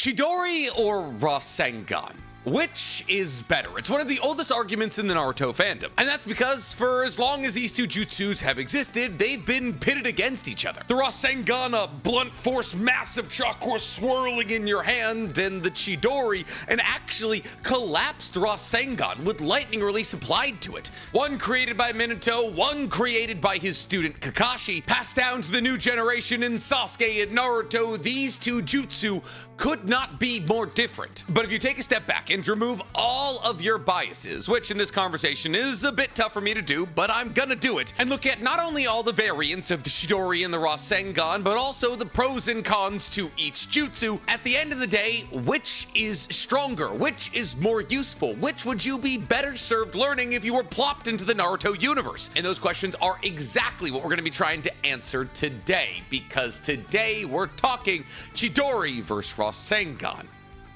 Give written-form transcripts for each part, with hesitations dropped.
Chidori or Rasengan? Which is better? It's one of the oldest arguments in the Naruto fandom. And that's because for as long as these two jutsus have existed, they've been pitted against each other. The Rasengan, a blunt force, massive chakra swirling in your hand, and the Chidori, an actually collapsed Rasengan with lightning release applied to it. One created by Minato, one created by his student Kakashi, passed down to the new generation in Sasuke and Naruto. These two jutsu could not be more different. But if you take a step back and remove all of your biases, which in this conversation is a bit tough for me to do, but I'm gonna do it, and look at not only all the variants of the Chidori and the Rasengan, but also the pros and cons to each jutsu, at the end of the day, which is stronger? Which is more useful? Which would you be better served learning if you were plopped into the Naruto universe? And those questions are exactly what we're gonna be trying to answer today, because today we're talking Chidori versus Rasengan,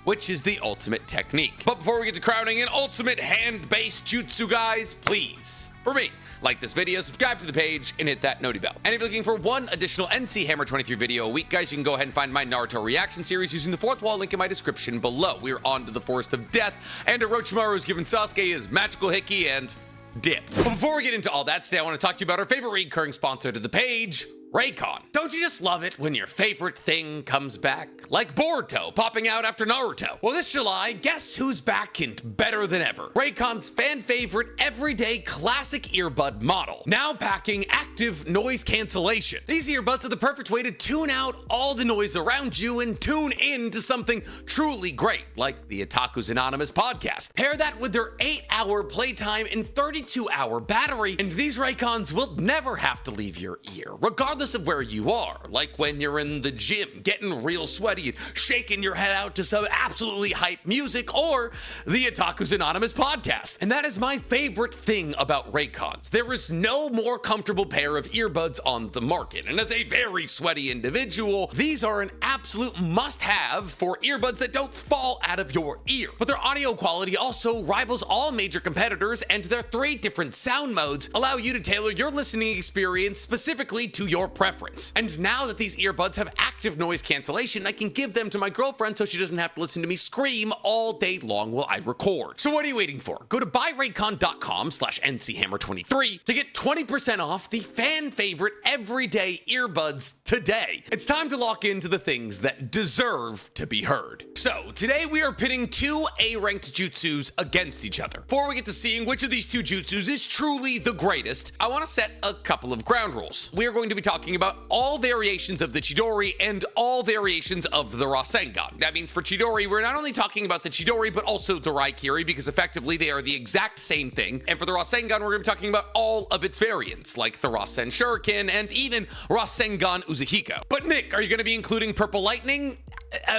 which is the ultimate technique. But before we get to crowning an ultimate hand-based jutsu, guys, please, for me, like this video, subscribe to the page, and hit that noti bell. And if you're looking for one additional NC Hammer 23 video a week, guys, you can go ahead and find my Naruto reaction series using the fourth wall link in my description below. We're on to the Forest of Death, and Orochimaru has given Sasuke his magical hickey and dipped. But before we get into all that, today I want to talk to you about our favorite recurring sponsor to the page, Raycon. Don't you just love it when your favorite thing comes back? Like Boruto popping out after Naruto. Well, this July, guess who's back and better than ever? Raycon's fan favorite everyday classic earbud model, now packing active noise cancellation. These earbuds are the perfect way to tune out all the noise around you and tune in to something truly great, like the Otaku's Anonymous podcast. Pair that with their 8-hour playtime and 32-hour battery, and these Raycons will never have to leave your ear, regardless of where you are, like when you're in the gym getting real sweaty and shaking your head out to some absolutely hype music, or the Otaku's Anonymous podcast. And that is my favorite thing about Raycons. There is no more comfortable pair of earbuds on the market, and as a very sweaty individual, these are an absolute must-have for earbuds that don't fall out of your ear. But their audio quality also rivals all major competitors, and their 3 different sound modes allow you to tailor your listening experience specifically to your preference. And now that these earbuds have active noise cancellation, I can give them to my girlfriend so she doesn't have to listen to me scream all day long while I record. So what are you waiting for? Go to buyraycon.com/nchammer23 to get 20% off the fan favorite everyday earbuds today. It's time to lock into the things that deserve to be heard. So today we are pitting 2 A-ranked jutsus against each other. Before we get to seeing which of these 2 jutsus is truly the greatest, I want to set a couple of ground rules. We are going to be talking about all variations of the Chidori and all variations of the Rasengan. That means for Chidori, we're not only talking about the Chidori, but also the Raikiri, because effectively they are the exact same thing. And for the Rasengan, we're going to be talking about all of its variants, like the Rasen Shuriken and even Rasengan Uzuhiko. But Nick, are you going to be including Purple Lightning?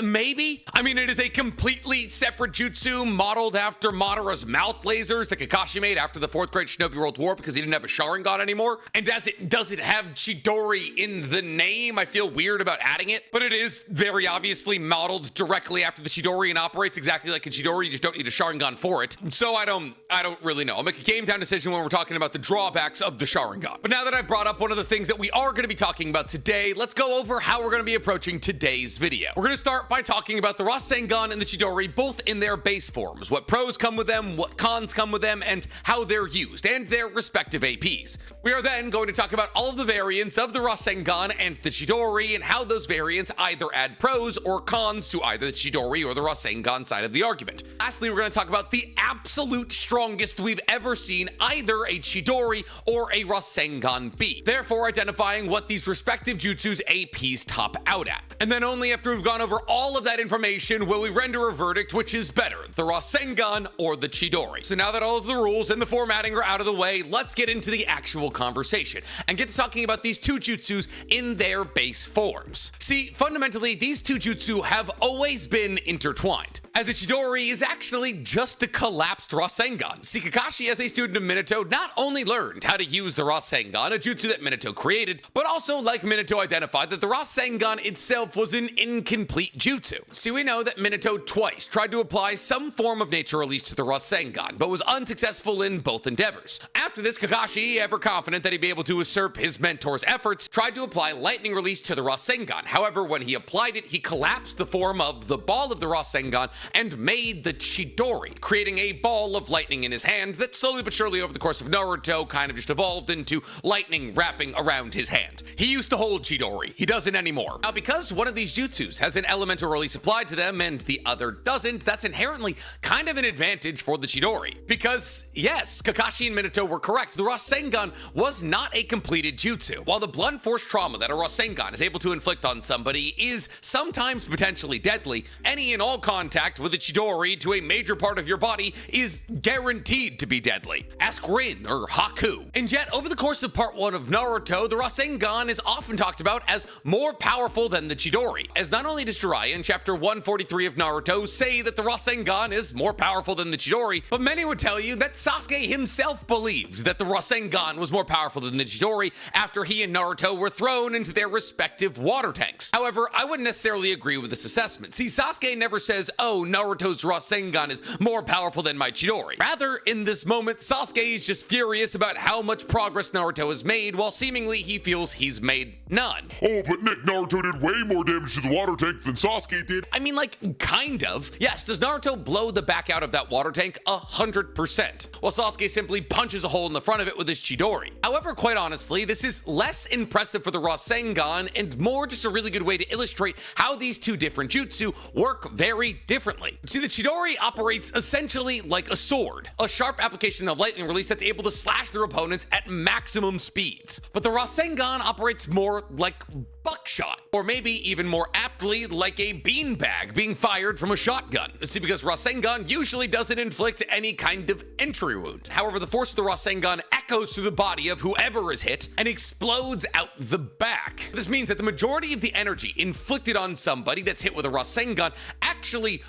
Maybe? I mean, it is a completely separate jutsu modeled after Madara's mouth lasers that Kakashi made after the 4th Great Shinobi World War because he didn't have a Sharingan anymore. And does it have Chidori in the name? I feel weird about adding it, but it is very obviously modeled directly after the Chidori and operates exactly like a Chidori. You just don't need a Sharingan for it. So I don't really know. I'll make a game time decision when we're talking about the drawbacks of the Sharingan. But now that I've brought up one of the things that we are going to be talking about today, let's go over how we're going to be approaching today's video. We're going to start by talking about the Rasengan and the Chidori, both in their base forms, what pros come with them, what cons come with them, and how they're used, and their respective APs. We are then going to talk about all of the variants of the Rasengan and the Chidori, and how those variants either add pros or cons to either the Chidori or the Rasengan side of the argument. Lastly, we're going to talk about the absolute strongest we've ever seen either a Chidori or a Rasengan be, therefore identifying what these respective jutsus APs top out at. And then only after we've gone over all of that information will we render a verdict which is better, the Rasengan or the Chidori. So now that all of the rules and the formatting are out of the way, let's get into the actual conversation and get to talking about these 2 jutsus in their base forms. See, fundamentally, these 2 jutsu have always been intertwined. as a Chidori is actually just a collapsed Rasengan. See, Kakashi, as a student of Minato, not only learned how to use the Rasengan, a jutsu that Minato created, but also, like Minato, identified that the Rasengan itself was an incomplete jutsu. See, we know that Minato twice tried to apply some form of nature release to the Rasengan, but was unsuccessful in both endeavors. After this, Kakashi, ever confident that he'd be able to usurp his mentor's efforts, tried to apply lightning release to the Rasengan. However, when he applied it, he collapsed the form of the ball of the Rasengan and made the Chidori, creating a ball of lightning in his hand that slowly but surely over the course of Naruto kind of just evolved into lightning wrapping around his hand. He used to hold Chidori, he doesn't anymore. Now, because one of these jutsus has an elemental release applied to them and the other doesn't, that's inherently kind of an advantage for the Chidori. Because, yes, Kakashi and Minato were correct, the Rasengan was not a completed jutsu. While the blunt force trauma that a Rasengan is able to inflict on somebody is sometimes potentially deadly, any and all contact with a Chidori to a major part of your body is guaranteed to be deadly. Ask Rin or Haku. And yet, over the course of part 1 of Naruto, the Rasengan is often talked about as more powerful than the Chidori, as not only does Jiraiya in chapter 143 of Naruto say that the Rasengan is more powerful than the Chidori, but many would tell you that Sasuke himself believed that the Rasengan was more powerful than the Chidori after he and Naruto were thrown into their respective water tanks. However, I wouldn't necessarily agree with this assessment. See, Sasuke never says, oh, Naruto's Rasengan is more powerful than my Chidori. Rather, in this moment, Sasuke is just furious about how much progress Naruto has made, while seemingly he feels he's made none. Oh, but Nick, Naruto did way more damage to the water tank than Sasuke did. I mean, like, kind of. Yes, does Naruto blow the back out of that water tank? 100%. While Sasuke simply punches a hole in the front of it with his Chidori. However, quite honestly, this is less impressive for the Rasengan and more just a really good way to illustrate how these two different jutsu work very differently. See, the Chidori operates essentially like a sword, a sharp application of lightning release that's able to slash their opponents at maximum speeds. But the Rasengan operates more like buckshot, or maybe even more aptly like a beanbag being fired from a shotgun. See, because Rasengan usually doesn't inflict any kind of entry wound. However, the force of the Rasengan echoes through the body of whoever is hit and explodes out the back. This means that the majority of the energy inflicted on somebody that's hit with a Rasengan actually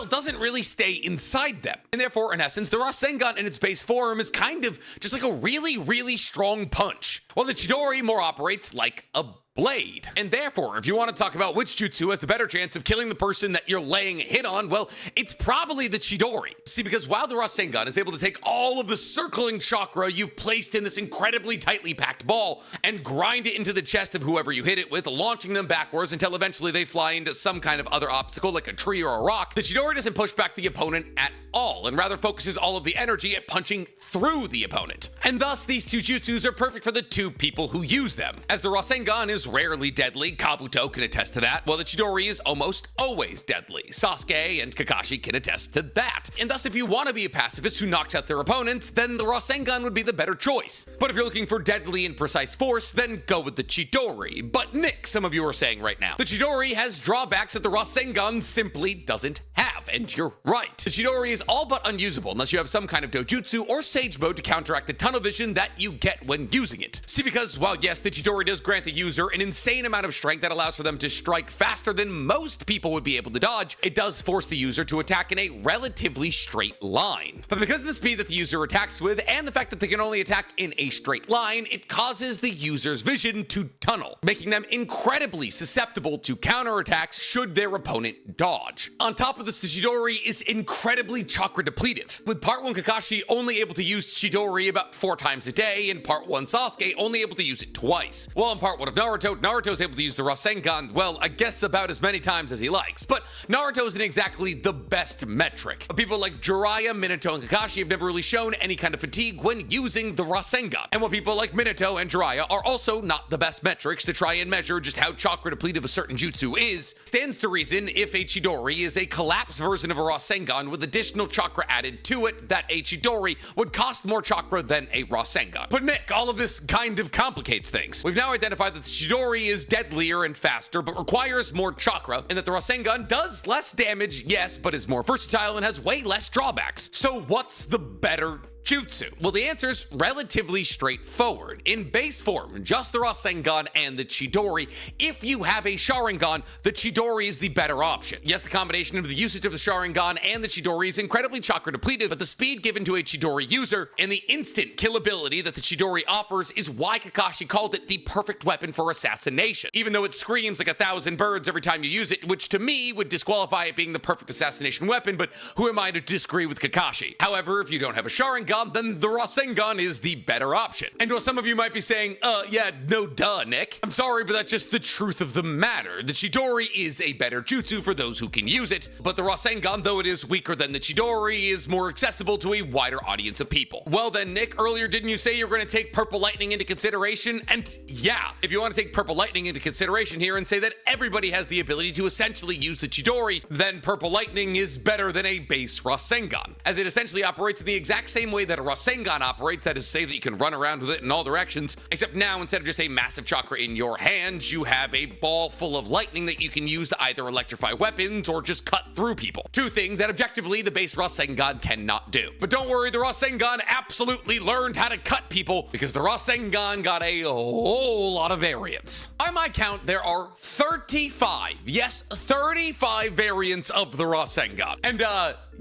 doesn't really stay inside them. And therefore, in essence, the Rasengan in its base form is kind of just like a really, really strong punch, while the Chidori more operates like a blade. And therefore, if you want to talk about which jutsu has the better chance of killing the person that you're laying a hit on, well, it's probably the Chidori. See, because while the Rasengan is able to take all of the circling chakra you've placed in this incredibly tightly packed ball and grind it into the chest of whoever you hit it with, launching them backwards until eventually they fly into some kind of other obstacle like a tree or a rock, the Chidori doesn't push back the opponent at all and rather focuses all of the energy at punching through the opponent. And thus, these two jutsus are perfect for the two people who use them. As the Rasengan is rarely deadly, Kabuto can attest to that, while the Chidori is almost always deadly. Sasuke and Kakashi can attest to that. And thus, if you want to be a pacifist who knocks out their opponents, then the Rasengan would be the better choice. But if you're looking for deadly and precise force, then go with the Chidori. But Nick, some of you are saying right now, the Chidori has drawbacks that the Rasengan simply doesn't have, and you're right. The Chidori is all but unusable unless you have some kind of dojutsu or sage mode to counteract the tunnel vision that you get when using it. See, because while yes, the Chidori does grant the user an insane amount of strength that allows for them to strike faster than most people would be able to dodge, it does force the user to attack in a relatively straight line. But because of the speed that the user attacks with and the fact that they can only attack in a straight line, it causes the user's vision to tunnel, making them incredibly susceptible to counterattacks should their opponent dodge. On top of this, the Chidori is incredibly chakra depletive, with part 1 Kakashi only able to use Chidori about 4 times a day, and part 1 Sasuke only able to use it twice. While in part 1 of Naruto's able to use the Rasengan, well, I guess about as many times as he likes, but Naruto isn't exactly the best metric. People like Jiraiya, Minato, and Kakashi have never really shown any kind of fatigue when using the Rasengan, and while people like Minato and Jiraiya are also not the best metrics to try and measure just how chakra depletive a certain jutsu is, stands to reason if a Chidori is a collapsed version of a Rasengan with additional chakra added to it, that a Chidori would cost more chakra than a Rasengan. But Nick, all of this kind of complicates things. We've now identified that the Chidori is deadlier and faster, but requires more chakra, and that the Rasengan does less damage, yes, but is more versatile and has way less drawbacks. So what's the better jutsu? Well, the answer's relatively straightforward. In base form, just the Rasengan and the Chidori. If you have a Sharingan, the Chidori is the better option. Yes, the combination of the usage of the Sharingan and the Chidori is incredibly chakra depleted, but the speed given to a Chidori user and the instant kill ability that the Chidori offers is why Kakashi called it the perfect weapon for assassination. Even though it screams like 1,000 birds every time you use it, which to me would disqualify it being the perfect assassination weapon, but who am I to disagree with Kakashi? However, if you don't have a Sharingan, then the Rasengan is the better option. And while some of you might be saying, yeah, no duh, Nick. I'm sorry, but that's just the truth of the matter. The Chidori is a better jutsu for those who can use it, but the Rasengan, though it is weaker than the Chidori, is more accessible to a wider audience of people. Well then, Nick, earlier didn't you say you're going to take Purple Lightning into consideration? And yeah, if you want to take Purple Lightning into consideration here and say that everybody has the ability to essentially use the Chidori, then Purple Lightning is better than a base Rasengan, as it essentially operates in the exact same way that a Rasengan operates, that is to say that you can run around with it in all directions, except now instead of just a massive chakra in your hands, you have a ball full of lightning that you can use to either electrify weapons or just cut through people. Two things that objectively the base Rasengan cannot do. But don't worry, the Rasengan absolutely learned how to cut people because the Rasengan got a whole lot of variants. By my count, there are 35, yes, 35 variants of the Rasengan. And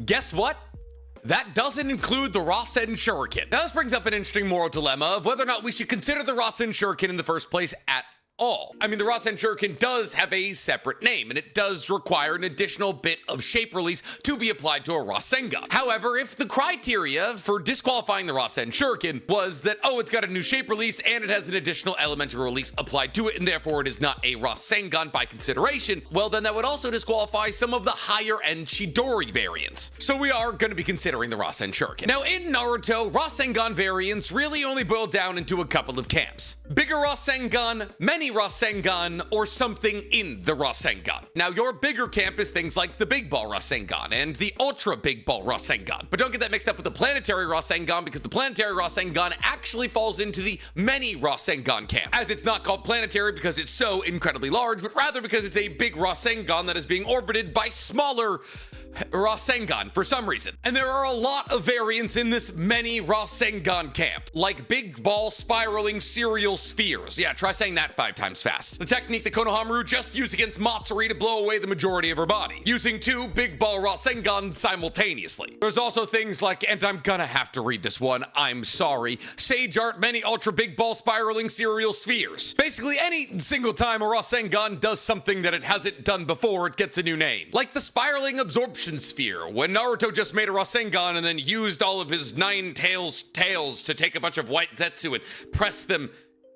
guess what? That doesn't include the Rasen Shuriken. Now this brings up an interesting moral dilemma of whether or not we should consider the Rasen Shuriken in the first place at all. I mean, the Rasen Shuriken does have a separate name, and it does require an additional bit of shape release to be applied to a Rasengan. However, if the criteria for disqualifying the Rasen Shuriken was that, oh, it's got a new shape release and it has an additional elemental release applied to it, and therefore it is not a Rasengan by consideration, well, then that would also disqualify some of the higher-end Chidori variants. So we are going to be considering the Rasen Shuriken. Now, in Naruto, Rasengan variants really only boil down into a couple of camps. Bigger Rasengan, many Rasengan, or something in the Rasengan. Now, your bigger camp is things like the Big Ball Rasengan and the Ultra Big Ball Rasengan. But don't get that mixed up with the Planetary Rasengan, because the Planetary Rasengan actually falls into the many Rasengan camp, as it's not called planetary because it's so incredibly large, but rather because it's a big Rasengan that is being orbited by smaller Rasengan for some reason. And there are a lot of variants in this many Rasengan camp, like big ball spiraling serial spheres. Yeah, try saying that 5 times fast. The technique that Konohamaru just used against Matsuri to blow away the majority of her body, using 2 big ball Rasengan simultaneously. There's also things like, and I'm gonna have to read this one, I'm sorry, Sage Art many ultra big ball spiraling serial spheres. Basically, any single time a Rasengan does something that it hasn't done before, it gets a new name. Like the spiraling absorption sphere, when Naruto just made a Rasengan and then used all of his 9 tails to take a bunch of white Zetsu and press them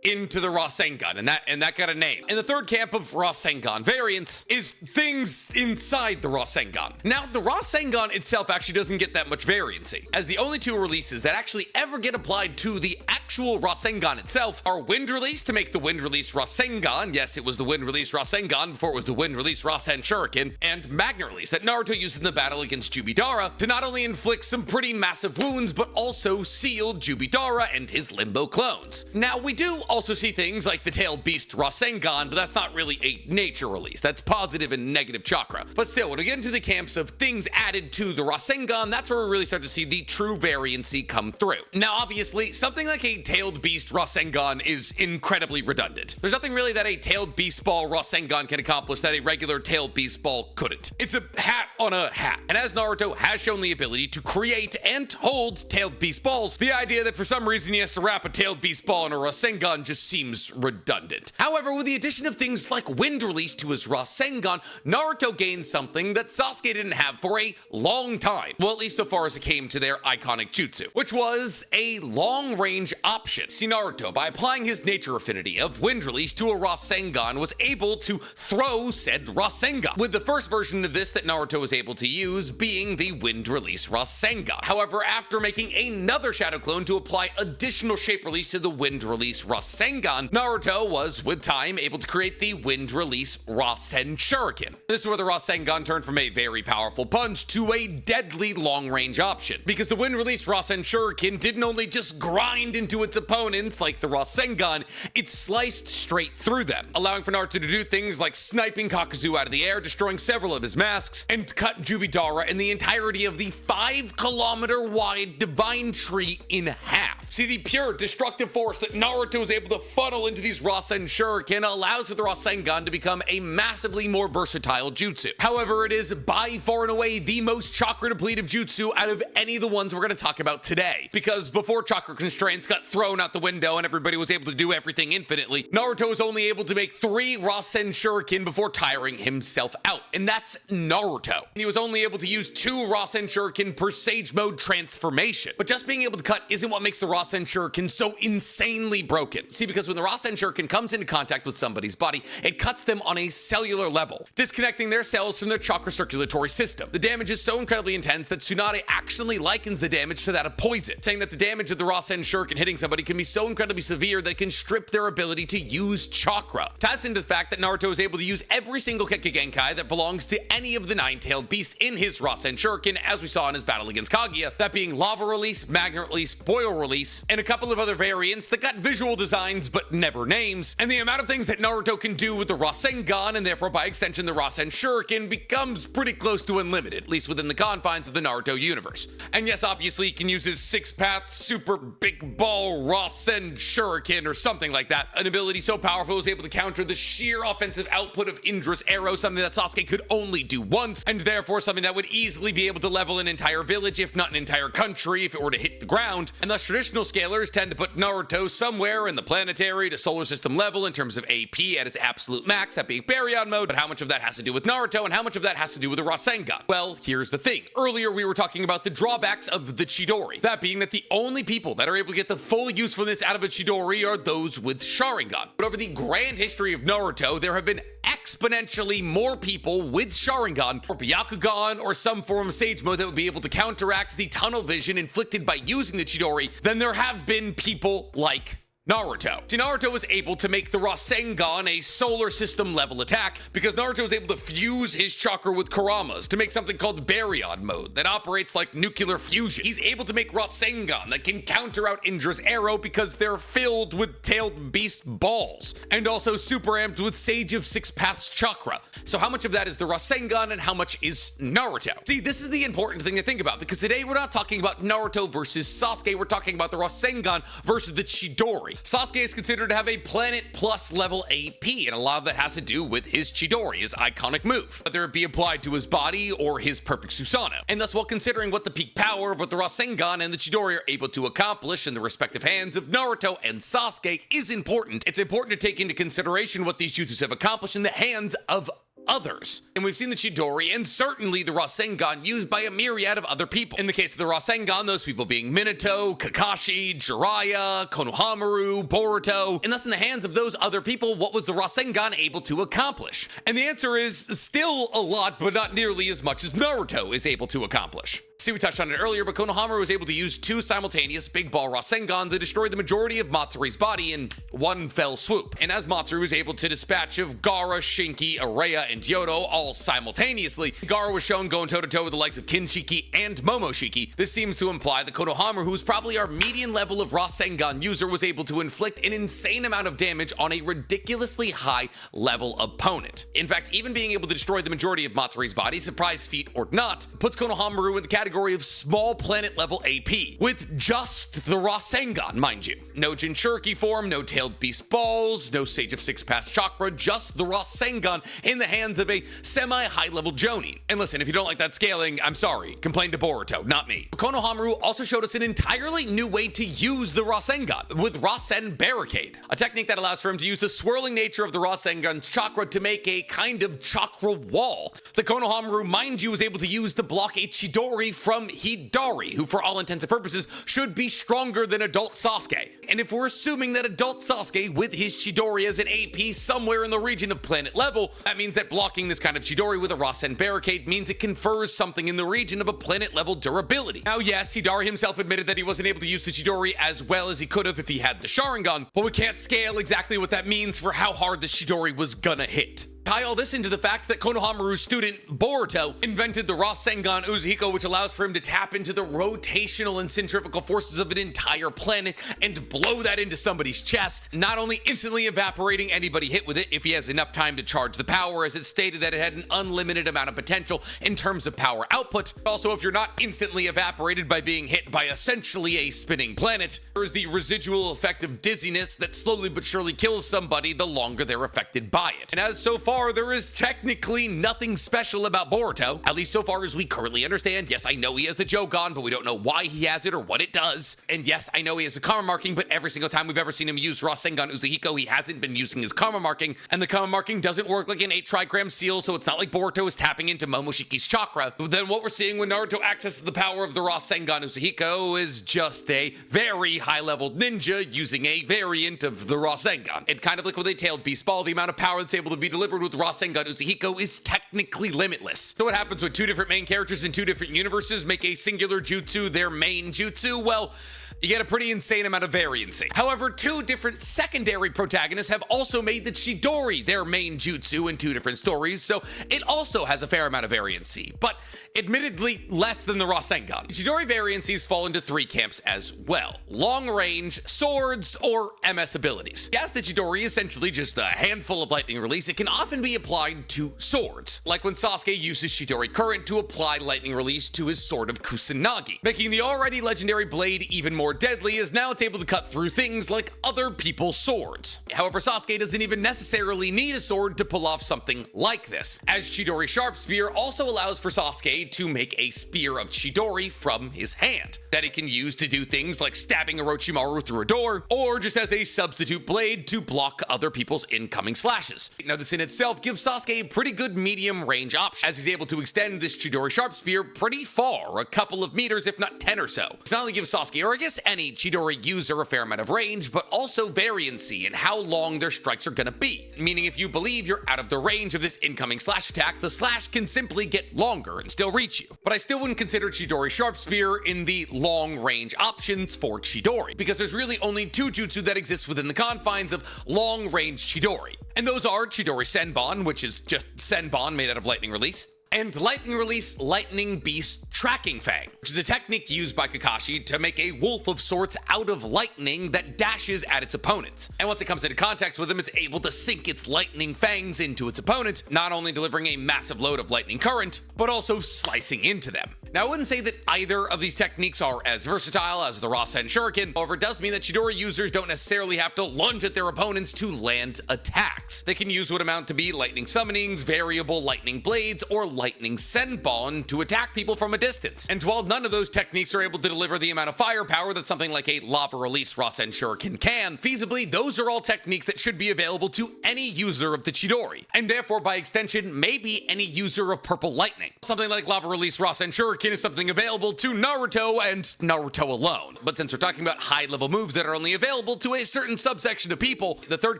into the Rasengan, and that got a name. And the third camp of Rasengan variants is things inside the Rasengan. Now, the Rasengan itself actually doesn't get that much variancy, as the only 2 releases that actually ever get applied to the actual Rasengan itself are Wind Release to make the Wind Release Rasengan. Yes, it was the Wind Release Rasengan before it was the Wind Release Rasen Shuriken, and Magna Release that Naruto used in the battle against Jubidara to not only inflict some pretty massive wounds, but also seal Jubidara and his Limbo clones. Now, we do also see things like the Tailed Beast Rasengan, but that's not really a nature release. That's positive and negative chakra. But still, when we get into the camps of things added to the Rasengan, that's where we really start to see the true variancy come through. Now, obviously, something like a Tailed Beast Rasengan is incredibly redundant. There's nothing really that a Tailed Beast Ball Rasengan can accomplish that a regular Tailed Beast Ball couldn't. It's a hat on a hat. And as Naruto has shown the ability to create and hold Tailed Beast Balls, the idea that for some reason he has to wrap a Tailed Beast Ball in a Rasengan just seems redundant. However, with the addition of things like Wind Release to his Rasengan, Naruto gained something that Sasuke didn't have for a long time. Well, at least so far as it came to their iconic jutsu, which was a long-range option. See, Naruto, by applying his nature affinity of Wind Release to a Rasengan, was able to throw said Rasengan, with the first version of this that Naruto was able to use being the Wind Release Rasengan. However, after making another shadow clone to apply additional shape release to the Wind Release Rasengan, Rasengan, Naruto was, with time, able to create the wind release Rasen Shuriken. This is where the Rasengan turned from a very powerful punch to a deadly long-range option, because the wind release Rasen Shuriken didn't only just grind into its opponents like the Rasengan, it sliced straight through them, allowing for Naruto to do things like sniping Kakuzu out of the air, destroying several of his masks, and cut Jubidara and the entirety of the 5-kilometer-wide Divine Tree in half. See, the pure destructive force that Naruto is able to funnel into these Rasen Shuriken allows for the Rasengan to become a massively more versatile jutsu. However, it is by far and away the most chakra depletive jutsu out of any of the ones we're going to talk about today, because before chakra constraints got thrown out the window and everybody was able to do everything infinitely, Naruto was only able to make 3 Rasen Shuriken before tiring himself out, and that's Naruto. He was only able to use 2 Rasen Shuriken per Sage Mode transformation, but just being able to cut isn't what makes the Rasen Shuriken so insanely broken. See, because when the Rasen Shuriken comes into contact with somebody's body, it cuts them on a cellular level, disconnecting their cells from their chakra circulatory system. The damage is so incredibly intense that Tsunade actually likens the damage to that of poison, saying that the damage of the Rasen Shuriken hitting somebody can be so incredibly severe that it can strip their ability to use chakra. Ties into the fact that Naruto is able to use every single Kekkei that belongs to any of the 9-tailed beasts in his Rasen Shuriken, as we saw in his battle against Kaguya, that being Lava Release, Magnet Release, Boil Release, and a couple of other variants that got visual designs but never names. And the amount of things that Naruto can do with the Rasengan, and therefore by extension the Rasen Shuriken, becomes pretty close to unlimited, at least within the confines of the Naruto universe. And yes, obviously he can use his 6-path super big ball Rasen Shuriken or something like that, an ability so powerful it was able to counter the sheer offensive output of Indra's arrow, something that Sasuke could only do once, and therefore something that would easily be able to level an entire village, if not an entire country, if it were to hit the ground. And thus traditional scalers tend to put Naruto somewhere in the planetary to solar system level in terms of AP at his absolute max, that being Baryon mode. But how much of that has to do with Naruto, and how much of that has to do with the Rasengan? Well, here's the thing. Earlier we were talking about the drawbacks of the Chidori, that being that the only people that are able to get the full usefulness out of a Chidori are those with Sharingan. But over the grand history of Naruto, there have been exponentially more people with Sharingan or Byakugan or some form of Sage Mode that would be able to counteract the tunnel vision inflicted by using the Chidori than there have been people like Naruto. See, Naruto was able to make the Rasengan a solar system level attack because Naruto was able to fuse his chakra with Kurama's to make something called Baryon mode that operates like nuclear fusion. He's able to make Rasengan that can counter out Indra's arrow because they're filled with tailed beast balls, and also super amped with Sage of 6 Paths chakra. So how much of that is the Rasengan and how much is Naruto? See, this is the important thing to think about, because today we're not talking about Naruto versus Sasuke, we're talking about the Rasengan versus the Chidori. Sasuke is considered to have a planet plus level AP, and a lot of that has to do with his Chidori, his iconic move, whether it be applied to his body or his perfect Susanoo. And thus, while considering what the peak power of what the Rasengan and the Chidori are able to accomplish in the respective hands of Naruto and Sasuke is important, it's important to take into consideration what these jutsus have accomplished in the hands of others. And we've seen the Chidori and certainly the Rasengan used by a myriad of other people. In the case of the Rasengan, those people being Minato, Kakashi, Jiraiya, Konohamaru, Boruto. And thus in the hands of those other people, what was the Rasengan able to accomplish? And the answer is still a lot, but not nearly as much as Naruto is able to accomplish. See, we touched on it earlier, but Konohamaru was able to use 2 simultaneous big ball Rasengan to destroy the majority of Matsuru's body in one fell swoop. And as Matsuru was able to dispatch of Gaara, Shinki, Areya, and Yodo all simultaneously, Gaara was shown going toe-to-toe with the likes of Kinshiki and Momoshiki. This seems to imply that Konohamaru, who's probably our median level of Rasengan user, was able to inflict an insane amount of damage on a ridiculously high level opponent. In fact, even being able to destroy the majority of Matsuru's body, surprise feat or not, puts Konohamaru in the category of small planet level AP, with just the Rasengan, mind you. No Jinchuriki form, no tailed beast balls, no Sage of 6 Paths chakra, just the Rasengan in the hands of a semi-high level Jonin. And listen, if you don't like that scaling, I'm sorry, complain to Boruto, not me. But Konohamaru also showed us an entirely new way to use the Rasengan, with Rasen Barricade, a technique that allows for him to use the swirling nature of the Rasengan's chakra to make a kind of chakra wall. The Konohamaru, mind you, was able to use to block a Chidori from Chidori, who for all intents and purposes should be stronger than adult Sasuke. And if we're assuming that adult Sasuke with his Chidori as an AP somewhere in the region of planet level, that means that blocking this kind of Chidori with a Rasen barricade means it confers something in the region of a planet level durability. Now yes, Chidori himself admitted that he wasn't able to use the Chidori as well as he could have if he had the Sharingan, but we can't scale exactly what that means for how hard the Chidori was gonna hit. Tie all this into the fact that Konohamaru's student Boruto invented the Rasengan Uzuhiko, which allows for him to tap into the rotational and centrifugal forces of an entire planet and blow that into somebody's chest, not only instantly evaporating anybody hit with it if he has enough time to charge the power, as it stated that it had an unlimited amount of potential in terms of power output. Also, if you're not instantly evaporated by being hit by essentially a spinning planet, there is the residual effect of dizziness that slowly but surely kills somebody the longer they're affected by it. And as so far, there is technically nothing special about Boruto, at least so far as we currently understand. Yes, I know he has the Jogan, but we don't know why he has it or what it does. And yes, I know he has a karma marking, but every single time we've ever seen him use Rasengan Uzuhiko, he hasn't been using his karma marking, and the karma marking doesn't work like an 8 trigram seal, so it's not like Boruto is tapping into Momoshiki's chakra. But then what we're seeing when Naruto accesses the power of the Rasengan Uzuhiko is just a very high-level ninja using a variant of the Rasengan. And kind of like with a tailed beast ball, the amount of power that's able to be delivered with Rasengan Uzuhiko is technically limitless. So what happens when two different main characters in two different universes make a singular jutsu their main jutsu? Well, you get a pretty insane amount of variancy. However, two different secondary protagonists have also made the Chidori their main jutsu in two different stories, so it also has a fair amount of variancy, but admittedly less than the Rasengan. Chidori variancies fall into three camps as well: long range, swords, or MS abilities. As the Chidori is essentially just a handful of lightning release, it can often be applied to swords, like when Sasuke uses Chidori Current to apply lightning release to his sword of Kusanagi, making the already legendary blade even more deadly, as now it's able to cut through things like other people's swords. However, Sasuke doesn't even necessarily need a sword to pull off something like this, as Chidori Sharp Spear also allows for Sasuke to make a spear of Chidori from his hand that he can use to do things like stabbing Orochimaru through a door, or just as a substitute blade to block other people's incoming slashes. Now this in itself gives Sasuke a pretty good medium range option, as he's able to extend this Chidori Sharp Spear pretty far, a couple of meters if not 10 or so. It not only gives Sasuke, or I guess any Chidori user, a fair amount of range, but also variancy in how long their strikes are gonna be. Meaning if you believe you're out of the range of this incoming slash attack, the slash can simply get longer and still reach you. But I still wouldn't consider Chidori Sharp Spear in the long range options for Chidori, because there's really only two jutsu that exist within the confines of long range Chidori. And those are Chidori Senbon, which is just Senbon made out of lightning release, and lightning release Lightning Beast Tracking Fang, which is a technique used by Kakashi to make a wolf of sorts out of lightning that dashes at its opponents. And once it comes into contact with them, it's able to sink its lightning fangs into its opponent, not only delivering a massive load of lightning current, but also slicing into them. Now, I wouldn't say that either of these techniques are as versatile as the Rasen Shuriken. However, it does mean that Chidori users don't necessarily have to lunge at their opponents to land attacks. They can use what amount to be lightning summonings, variable lightning blades, or lightning senbon to attack people from a distance. And while none of those techniques are able to deliver the amount of firepower that something like a lava release Rasen Shuriken can, feasibly, those are all techniques that should be available to any user of the Chidori, and therefore by extension maybe any user of purple lightning. Something like lava release Rasen Shuriken is something available to Naruto and Naruto alone. But since we're talking about high level moves that are only available to a certain subsection of people, the third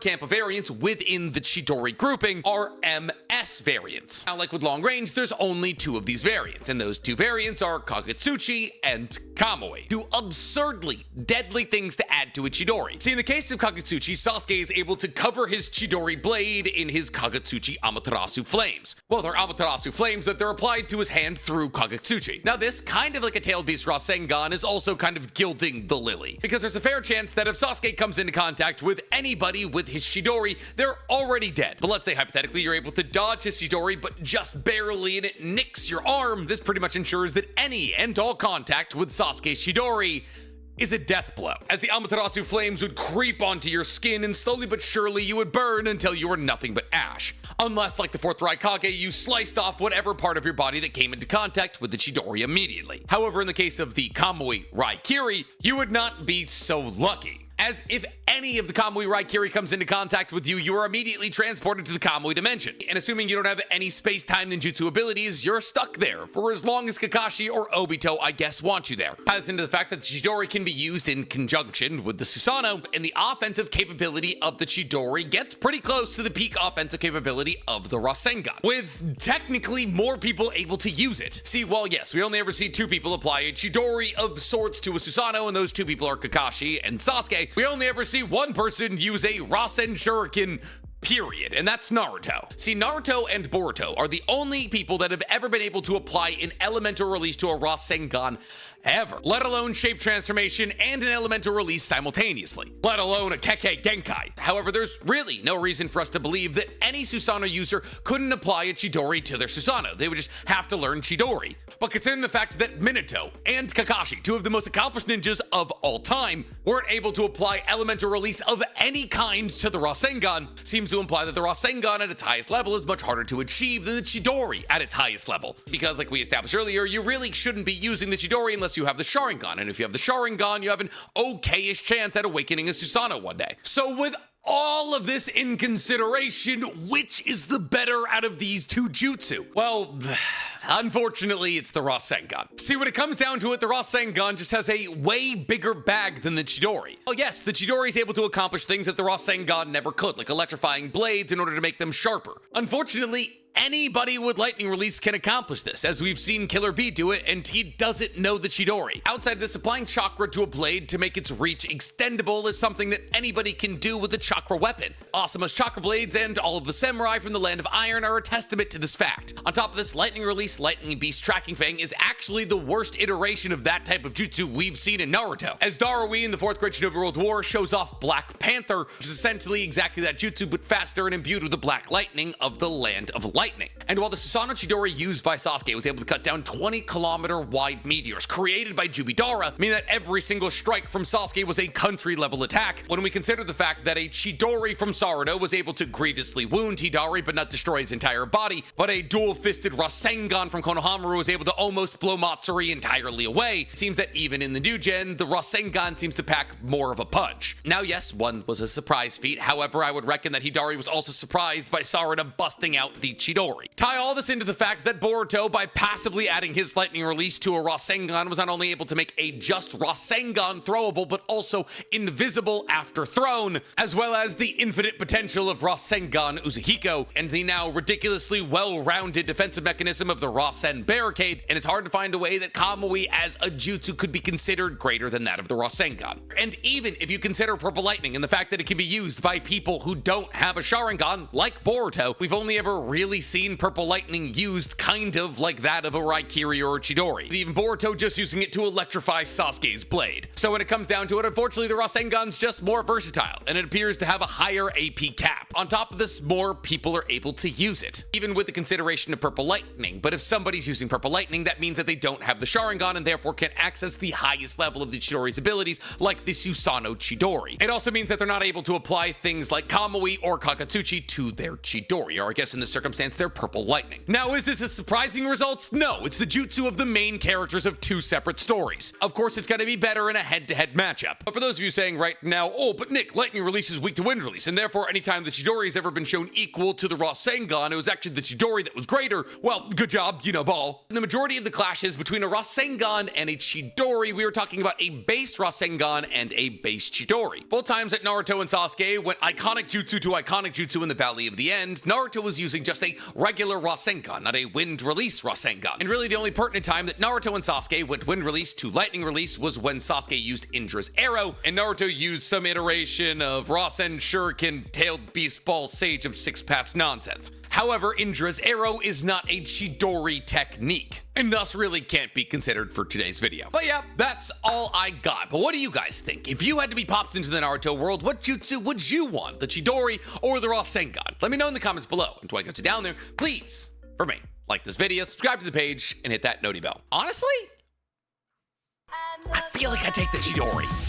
camp of variants within the Chidori grouping are MS variants. Now, like with long range, there's only two of these variants, and those two variants are Kagutsuchi and Kamui, two absurdly deadly things to add to a Chidori. See, in the case of Kagutsuchi, Sasuke is able to cover his Chidori blade in his Kagutsuchi Amaterasu flames. Well, they're Amaterasu flames that they're applied to his hand through Kagutsuchi. Now this, kind of like a tailed beast Rasengan, is also kind of gilding the lily, because there's a fair chance that if Sasuke comes into contact with anybody with his Chidori, they're already dead. But let's say hypothetically you're able to dodge his Chidori, but just barely, and it nicks your arm. This pretty much ensures that any and all contact with Sasuke's Chidori is a death blow, as the Amaterasu flames would creep onto your skin, and slowly but surely you would burn until you were nothing but ash. Unless, like the fourth Raikage, you sliced off whatever part of your body that came into contact with the Chidori immediately. However, in the case of the Kamui Raikiri, you would not be so lucky, as if any of the Kamui Raikiri comes into contact with you, you are immediately transported to the Kamui dimension. And assuming you don't have any space-time ninjutsu abilities, you're stuck there for as long as Kakashi or Obito, I guess, want you there. Ties into the fact that Chidori can be used in conjunction with the Susanoo, and the offensive capability of the Chidori gets pretty close to the peak offensive capability of the Rasengan, with technically more people able to use it. See, well, yes, we only ever see 2 people apply a Chidori of sorts to a Susanoo, and those 2 people are Kakashi and Sasuke. We only ever see one person use a Rasen Shuriken, period, and that's Naruto. See, Naruto and Boruto are the only people that have ever been able to apply an elemental release to a Rasengan ever, let alone shape transformation and an elemental release simultaneously, let alone a Kekkei Genkai. However, there's really no reason for us to believe that any Susanoo user couldn't apply a Chidori to their Susanoo. They would just have to learn Chidori. But considering the fact that Minato and Kakashi, 2 of the most accomplished ninjas of all time, weren't able to apply elemental release of any kind to the Rasengan, seems to imply that the Rasengan at its highest level is much harder to achieve than the Chidori at its highest level. Because like we established earlier, you really shouldn't be using the Chidori unless you have the Sharingan, and if you have the Sharingan, you have an okayish chance at awakening a Susanoo one day. So with all of this in consideration, which is the better out of these 2 jutsu? Well, unfortunately, it's the Rasengan. See, when it comes down to it, the Rasengan just has a way bigger bag than the Chidori. Oh yes, the Chidori is able to accomplish things that the Rasengan never could, like electrifying blades in order to make them sharper. Unfortunately, anybody with lightning release can accomplish this, as we've seen Killer Bee do it, and he doesn't know the Chidori. Outside of this, applying chakra to a blade to make its reach extendable is something that anybody can do with a chakra weapon. Asuma's chakra blades and all of the samurai from the Land of Iron are a testament to this fact. On top of this, lightning release Lightning Beast Tracking Fang is actually the worst iteration of that type of jutsu we've seen in Naruto, as Darui in the 4th Great Shinobi World War shows off Black Panther, which is essentially exactly that jutsu but faster and imbued with the black lightning of the Land of Light. And while the Susanoo Chidori used by Sasuke was able to cut down 20-kilometer wide meteors created by Jubidara, meaning that every single strike from Sasuke was a country-level attack, when we consider the fact that a Chidori from Sarada was able to grievously wound Hidari but not destroy his entire body, but a dual-fisted Rasengan from Konohamaru was able to almost blow Matsuri entirely away, it seems that even in the new gen, the Rasengan seems to pack more of a punch. Now yes, one was a surprise feat, however, I would reckon that Hidari was also surprised by Sarada busting out the Chidori. Tie all this into the fact that Boruto, by passively adding his lightning release to a Rasengan, was not only able to make a just Rasengan throwable, but also invisible after thrown, as well as the infinite potential of Rasengan Uzuhiko, and the now ridiculously well-rounded defensive mechanism of the Rasen Barricade, and it's hard to find a way that Kamui as a jutsu could be considered greater than that of the Rasengan. And even if you consider Purple Lightning and the fact that it can be used by people who don't have a Sharingan, like Boruto, we've only ever really seen Purple Lightning used kind of like that of a Raikiri or a Chidori, with even Boruto just using it to electrify Sasuke's blade. So when it comes down to it, unfortunately the Rasengan's just more versatile, and it appears to have a higher AP cap. On top of this, more people are able to use it, even with the consideration of Purple Lightning. But if somebody's using Purple Lightning, that means that they don't have the Sharingan and therefore can't access the highest level of the Chidori's abilities, like the Susanoo Chidori. It also means that they're not able to apply things like Kamui or Kakatsuchi to their Chidori, or I guess in this circumstance, their Purple Lightning. Now, is this a surprising result? No, it's the jutsu of the main characters of 2 separate stories. Of course, it's going to be better in a head-to-head matchup. But for those of you saying right now, oh, but Nick, lightning release is weak to wind release, and therefore anytime the Chidori has ever been shown equal to the Rasengan, it was actually the Chidori that was greater. Well, good job, you know, ball. In the majority of the clashes between a Rasengan and a Chidori, we were talking about a base Rasengan and a base Chidori. Both times that Naruto and Sasuke went iconic jutsu to iconic jutsu in the Valley of the End, Naruto was using just a regular Rasengan, not a wind release Rasengan. And really the only pertinent time that Naruto and Sasuke went wind release to lightning release was when Sasuke used Indra's arrow, and Naruto used some iteration of Rasen Shuriken Tailed Beast Ball Sage of 6 Paths nonsense. However, Indra's arrow is not a Chidori technique, and thus really can't be considered for today's video. But yeah, that's all I got. But what do you guys think? If you had to be popped into the Naruto world, what jutsu would you want? The Chidori or the Rasengan? Let me know in the comments below. And do I got you down there? Please, for me, like this video, subscribe to the page, and hit that noti bell. Honestly, I feel like I take the Chidori.